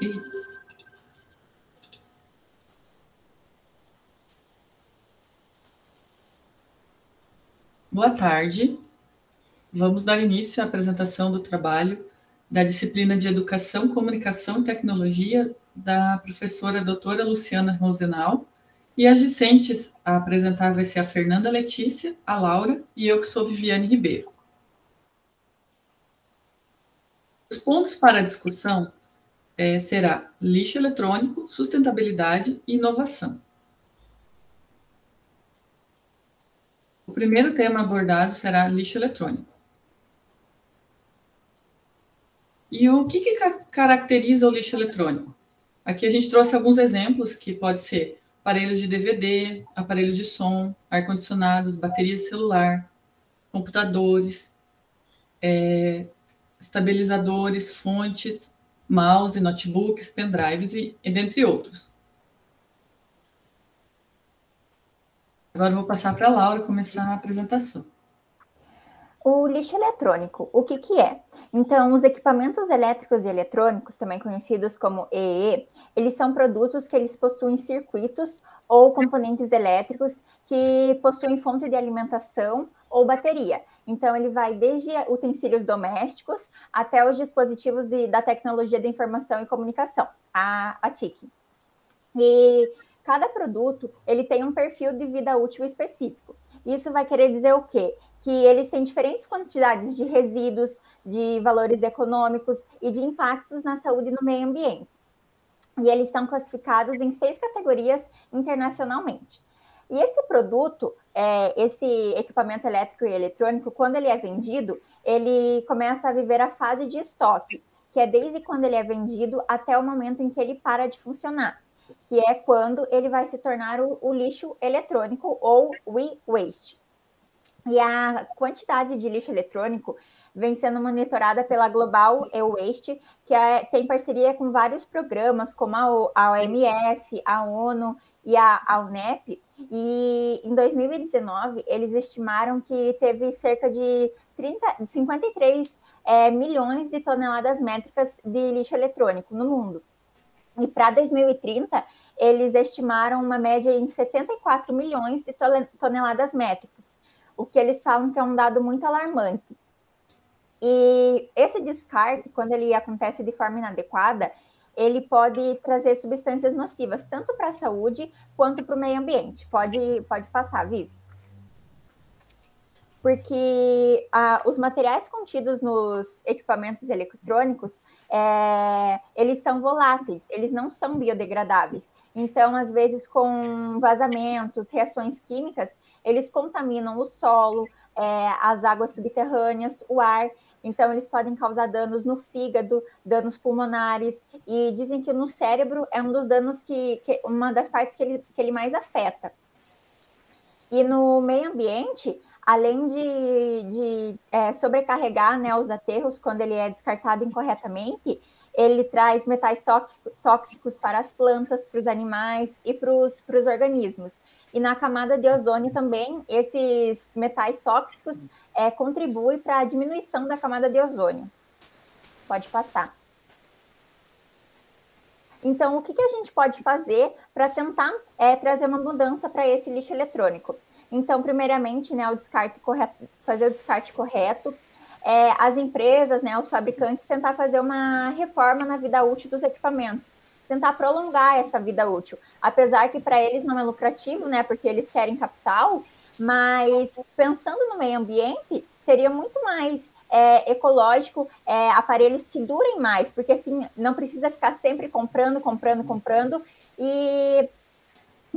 E... Boa tarde. Vamos dar início à apresentação do trabalho da disciplina de Educação, Comunicação e Tecnologia da professora doutora Luciana Rosenau. E as discentes a apresentar vai ser a Fernanda Letícia, a Laura e eu, que sou Viviane Ribeiro. Os pontos para a discussão será lixo eletrônico, sustentabilidade e inovação. O primeiro tema abordado será lixo eletrônico. E o que caracteriza o lixo eletrônico? Aqui a gente trouxe alguns exemplos, que pode ser aparelhos de DVD, aparelhos de som, ar-condicionados, baterias de celular, computadores, estabilizadores, fontes, mouse, notebooks, pendrives e dentre outros. Agora eu vou passar para a Laura começar a apresentação. O lixo eletrônico, o que é? Então, os equipamentos elétricos e eletrônicos, também conhecidos como EE, eles são produtos que eles possuem circuitos ou componentes elétricos que possuem fonte de alimentação ou bateria. Então, ele vai desde utensílios domésticos até os dispositivos da tecnologia da informação e comunicação, a TIC. E cada produto, ele tem um perfil de vida útil específico. Isso vai querer dizer o quê? Que eles têm diferentes quantidades de resíduos, de valores econômicos e de impactos na saúde e no meio ambiente. E eles são classificados em 6 categorias internacionalmente. E esse produto, esse equipamento elétrico e eletrônico, quando ele é vendido, ele começa a viver a fase de estoque, que é desde quando ele é vendido até o momento em que ele para de funcionar, que é quando ele vai se tornar o lixo eletrônico ou o e-waste. E a quantidade de lixo eletrônico vem sendo monitorada pela Global E-Waste, que tem parceria com vários programas, como a OMS, a ONU e a UNEP. E em 2019, eles estimaram que teve cerca de 53 milhões de toneladas métricas de lixo eletrônico no mundo. E para 2030, eles estimaram uma média em 74 milhões de toneladas métricas, o que eles falam que é um dado muito alarmante. E esse descarte, quando ele acontece de forma inadequada, ele pode trazer substâncias nocivas, tanto para a saúde quanto para o meio ambiente. Pode passar, Vivi. Porque os materiais contidos nos equipamentos eletrônicos, eles são voláteis, eles não são biodegradáveis. Então, às vezes, com vazamentos, reações químicas, eles contaminam o solo, as águas subterrâneas, o ar. Então, eles podem causar danos no fígado, danos pulmonares, e dizem que no cérebro é um dos danos uma das partes que ele mais afeta. E no meio ambiente, além de sobrecarregar, né, os aterros quando ele é descartado incorretamente, ele traz metais tóxicos para as plantas, para os animais e para os organismos. E na camada de ozônio também, esses metais tóxicos contribuem para a diminuição da camada de ozônio. Pode passar. Então, o que a gente pode fazer para tentar trazer uma mudança para esse lixo eletrônico? Então, primeiramente, né, fazer o descarte correto. As empresas, né, os fabricantes, tentar fazer uma reforma na vida útil dos equipamentos, tentar prolongar essa vida útil, apesar que para eles não é lucrativo, né, porque eles querem capital, mas pensando no meio ambiente, seria muito mais ecológico, aparelhos que durem mais, porque assim, não precisa ficar sempre comprando, e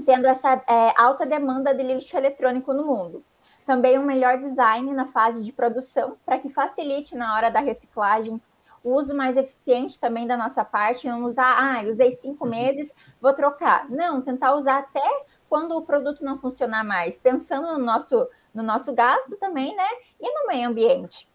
tendo essa alta demanda de lixo eletrônico no mundo. Também um melhor design na fase de produção, para que facilite na hora da reciclagem, o uso mais eficiente também da nossa parte, não usar, usei 5 meses, vou trocar. Não, tentar usar até quando o produto não funcionar mais, pensando no nosso gasto também, né? E no meio ambiente.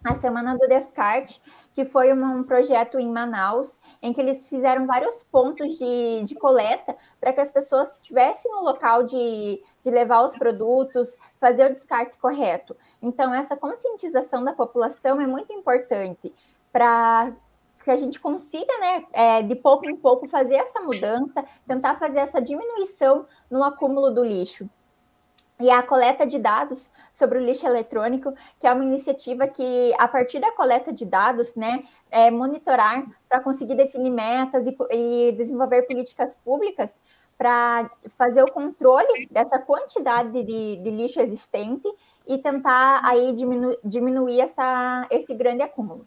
A Semana do Descarte, que foi um projeto em Manaus, em que eles fizeram vários pontos de coleta para que as pessoas estivessem no local de levar os produtos, fazer o descarte correto. Então, essa conscientização da população é muito importante para que a gente consiga, né, de pouco em pouco, fazer essa mudança, tentar fazer essa diminuição no acúmulo do lixo. E a coleta de dados sobre o lixo eletrônico, que é uma iniciativa que, a partir da coleta de dados, né, monitorar para conseguir definir metas e desenvolver políticas públicas para fazer o controle dessa quantidade de lixo existente e tentar aí diminuir esse grande acúmulo.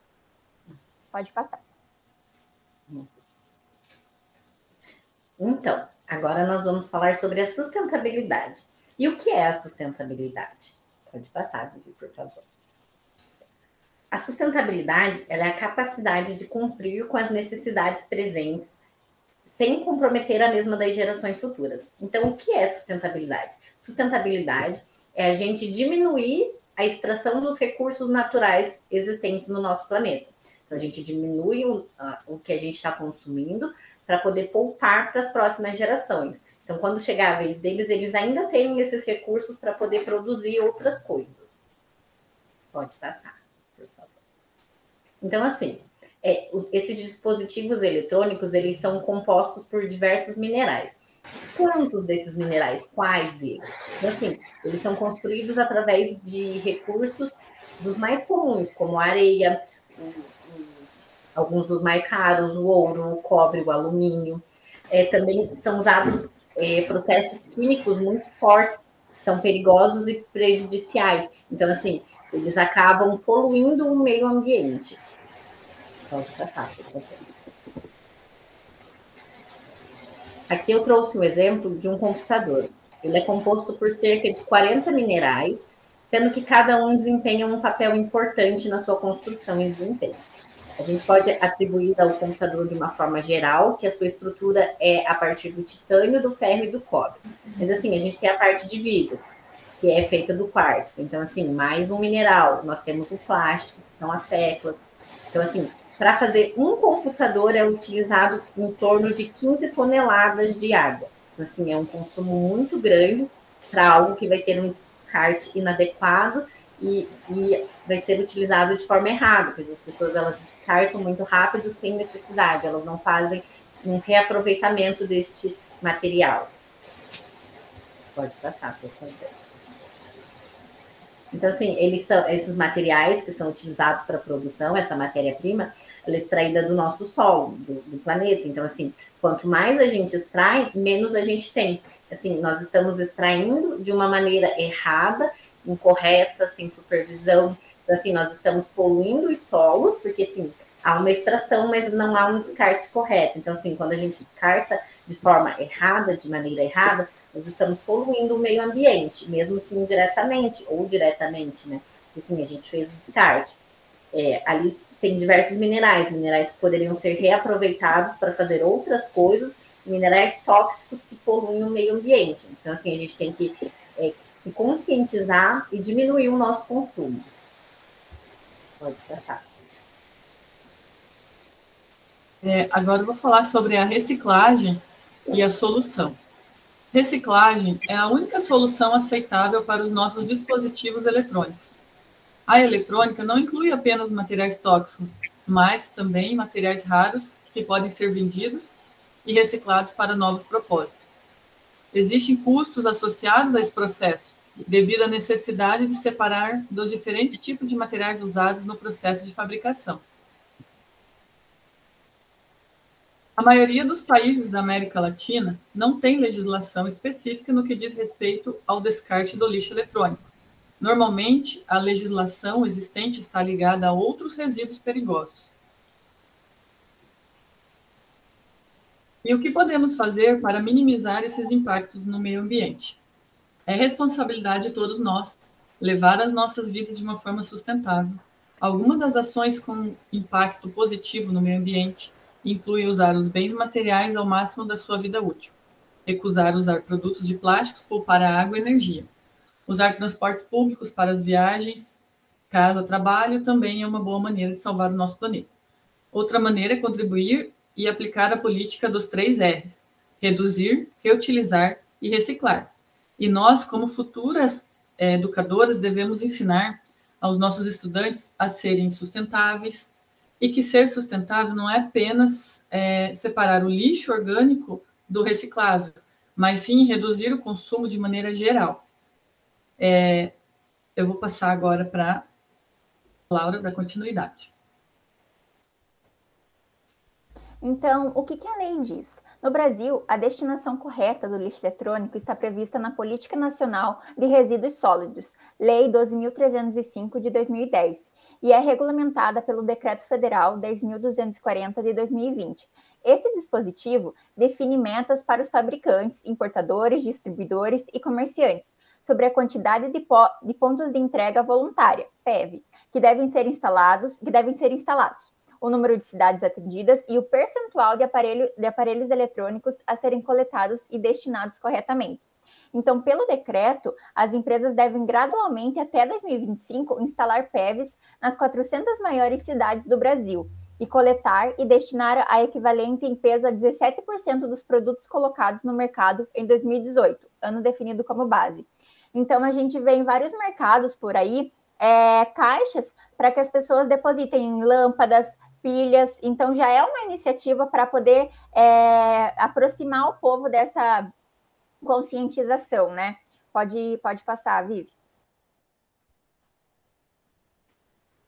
Pode passar. Então, agora nós vamos falar sobre a sustentabilidade. E o que é a sustentabilidade? Pode passar, Vivi, por favor. A sustentabilidade ela é a capacidade de cumprir com as necessidades presentes sem comprometer a mesma das gerações futuras. Então, o que é sustentabilidade? Sustentabilidade é a gente diminuir a extração dos recursos naturais existentes no nosso planeta. Então, a gente diminui o que a gente está consumindo para poder poupar para as próximas gerações. Então, quando chegar a vez deles, eles ainda têm esses recursos para poder produzir outras coisas. Pode passar, por favor. Então, assim, esses dispositivos eletrônicos, eles são compostos por diversos minerais. Quantos desses minerais? Quais deles? Então, assim, eles são construídos através de recursos dos mais comuns, como a areia, alguns dos mais raros, o ouro, o cobre, o alumínio. Também são usados processos químicos muito fortes, que são perigosos e prejudiciais. Então, assim, eles acabam poluindo o meio ambiente. Pode passar, por favor. Aqui eu trouxe um exemplo de um computador. Ele é composto por cerca de 40 minerais, sendo que cada um desempenha um papel importante na sua construção e desempenho. A gente pode atribuir ao computador de uma forma geral, que a sua estrutura é a partir do titânio, do ferro e do cobre. Mas assim, a gente tem a parte de vidro, que é feita do quartzo. Então, assim, mais um mineral. Nós temos o plástico, que são as teclas. Então, assim, para fazer um computador é utilizado em torno de 15 toneladas de água. Então, assim, é um consumo muito grande para algo que vai ter um descarte inadequado e vai ser utilizado de forma errada, porque as pessoas elas descartam muito rápido sem necessidade, elas não fazem um reaproveitamento deste material. Pode passar, por favor. Então, assim, eles são esses materiais que são utilizados para a produção, essa matéria-prima, ela é extraída do nosso solo, do planeta. Então, assim, quanto mais a gente extrai, menos a gente tem. Assim, nós estamos extraindo de uma maneira errada, incorreta, sem supervisão. Então, assim, nós estamos poluindo os solos, porque, assim, há uma extração, mas não há um descarte correto. Então, assim, quando a gente descarta de forma errada, de maneira errada, nós estamos poluindo o meio ambiente, mesmo que indiretamente ou diretamente, né? Porque, assim, a gente fez o descarte. Ali tem diversos minerais que poderiam ser reaproveitados para fazer outras coisas, minerais tóxicos que poluem o meio ambiente. Então, assim, a gente tem que se conscientizar e diminuir o nosso consumo. Pode passar. Agora eu vou falar sobre a reciclagem e a solução. Reciclagem é a única solução aceitável para os nossos dispositivos eletrônicos. A eletrônica não inclui apenas materiais tóxicos, mas também materiais raros que podem ser vendidos e reciclados para novos propósitos. Existem custos associados a esse processo, devido à necessidade de separar dos diferentes tipos de materiais usados no processo de fabricação. A maioria dos países da América Latina não tem legislação específica no que diz respeito ao descarte do lixo eletrônico. Normalmente, a legislação existente está ligada a outros resíduos perigosos. E o que podemos fazer para minimizar esses impactos no meio ambiente? É responsabilidade de todos nós levar as nossas vidas de uma forma sustentável. Algumas das ações com impacto positivo no meio ambiente incluem usar os bens materiais ao máximo da sua vida útil, recusar usar produtos de plásticos, poupar a água e energia. Usar transportes públicos para as viagens, casa, trabalho, também é uma boa maneira de salvar o nosso planeta. Outra maneira é contribuir e aplicar a política dos 3 R's: reduzir, reutilizar e reciclar. E nós, como futuras educadoras, devemos ensinar aos nossos estudantes a serem sustentáveis, e que ser sustentável não é apenas separar o lixo orgânico do reciclável, mas sim reduzir o consumo de maneira geral. Eu vou passar agora para a Laura da continuidade. Então, o que a lei diz? No Brasil, a destinação correta do lixo eletrônico está prevista na Política Nacional de Resíduos Sólidos, Lei 12.305 de 2010, e é regulamentada pelo Decreto Federal 10.240 de 2020. Esse dispositivo define metas para os fabricantes, importadores, distribuidores e comerciantes sobre a quantidade de pontos de entrega voluntária, PEV, que devem ser instalados, o número de cidades atendidas e o percentual de aparelhos eletrônicos a serem coletados e destinados corretamente. Então, pelo decreto, as empresas devem gradualmente, até 2025, instalar PEVs nas 400 maiores cidades do Brasil e coletar e destinar a equivalente em peso a 17% dos produtos colocados no mercado em 2018, ano definido como base. Então, a gente vê em vários mercados por aí caixas para que as pessoas depositem em lâmpadas, pilhas. Então, já é uma iniciativa para poder aproximar o povo dessa conscientização, né? Pode passar, Vivi.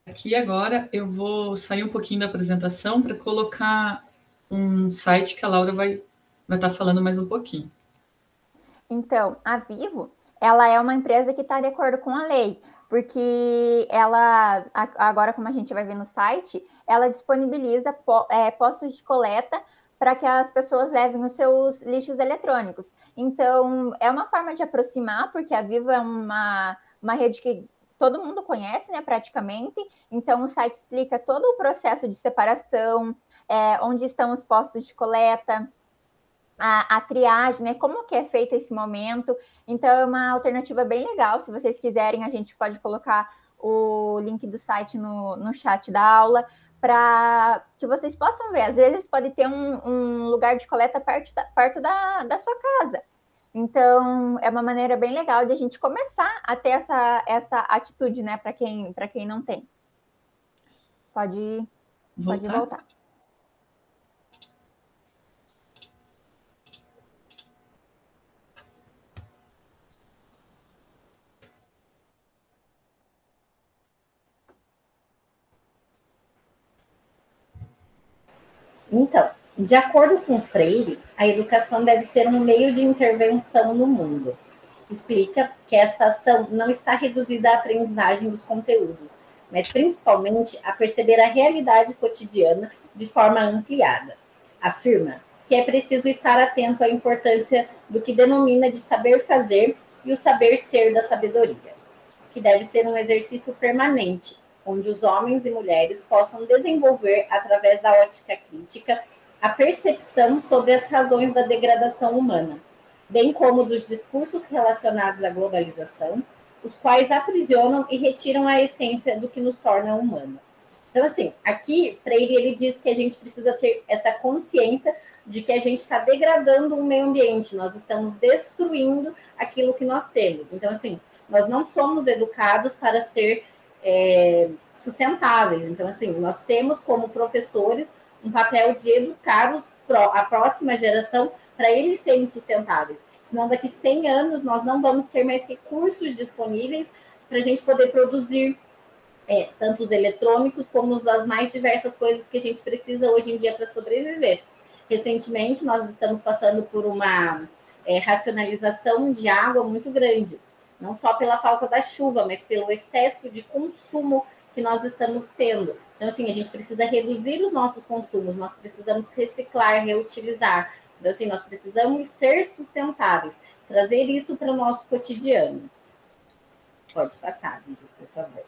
Aqui agora eu vou sair um pouquinho da apresentação para colocar um site que a Laura vai estar falando mais um pouquinho. Então, a Vivo, ela é uma empresa que está de acordo com a lei, porque ela, agora como a gente vai ver no site, ela disponibiliza postos de coleta para que as pessoas levem os seus lixos eletrônicos. Então, é uma forma de aproximar, porque a Vivo é uma rede que todo mundo conhece, né, praticamente. Então, o site explica todo o processo de separação, onde estão os postos de coleta, a triagem, né? Como que é feito esse momento. Então, é uma alternativa bem legal. Se vocês quiserem, a gente pode colocar o link do site no chat da aula, para que vocês possam ver. Às vezes pode ter um lugar de coleta perto da sua casa. Então, é uma maneira bem legal de a gente começar a ter essa atitude, né? Para quem não tem. Pode voltar. Então, de acordo com Freire, a educação deve ser um meio de intervenção no mundo. Explica que esta ação não está reduzida à aprendizagem dos conteúdos, mas principalmente a perceber a realidade cotidiana de forma ampliada. Afirma que é preciso estar atento à importância do que denomina de saber fazer e o saber ser da sabedoria, que deve ser um exercício permanente, onde os homens e mulheres possam desenvolver, através da ótica crítica, a percepção sobre as razões da degradação humana, bem como dos discursos relacionados à globalização, os quais aprisionam e retiram a essência do que nos torna humano. Então, assim, aqui Freire ele diz que a gente precisa ter essa consciência de que a gente está degradando o meio ambiente, nós estamos destruindo aquilo que nós temos. Então, assim, nós não somos educados para ser sustentáveis. Então, assim, nós temos como professores um papel de educar a próxima geração para eles serem sustentáveis. Senão, daqui 100 anos, nós não vamos ter mais recursos disponíveis para a gente poder produzir tanto os eletrônicos como as mais diversas coisas que a gente precisa hoje em dia para sobreviver. Recentemente, nós estamos passando por uma racionalização de água muito grande, não só pela falta da chuva, mas pelo excesso de consumo que nós estamos tendo. Então, assim, a gente precisa reduzir os nossos consumos, nós precisamos reciclar, reutilizar. Então, assim, nós precisamos ser sustentáveis, trazer isso para o nosso cotidiano. Pode passar, Vivi, por favor.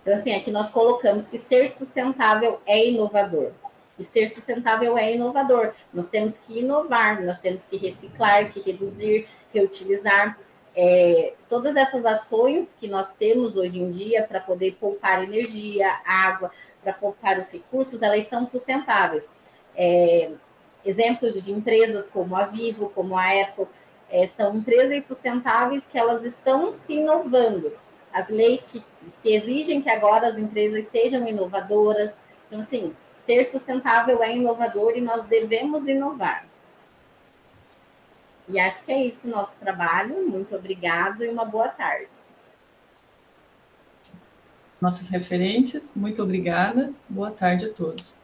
Então, assim, aqui nós colocamos que ser sustentável é inovador. E ser sustentável é inovador. Nós temos que inovar, nós temos que reciclar, que reduzir, reutilizar. Todas essas ações que nós temos hoje em dia para poder poupar energia, água, para poupar os recursos, elas são sustentáveis. Exemplos de empresas como a Vivo, como a Apple, são empresas sustentáveis que elas estão se inovando. as leis que exigem que agora as empresas sejam inovadoras. Então, assim, ser sustentável é inovador e nós devemos inovar. E acho que é isso o nosso trabalho. Muito obrigado e uma boa tarde. Nossas referências, muito obrigada. Boa tarde a todos.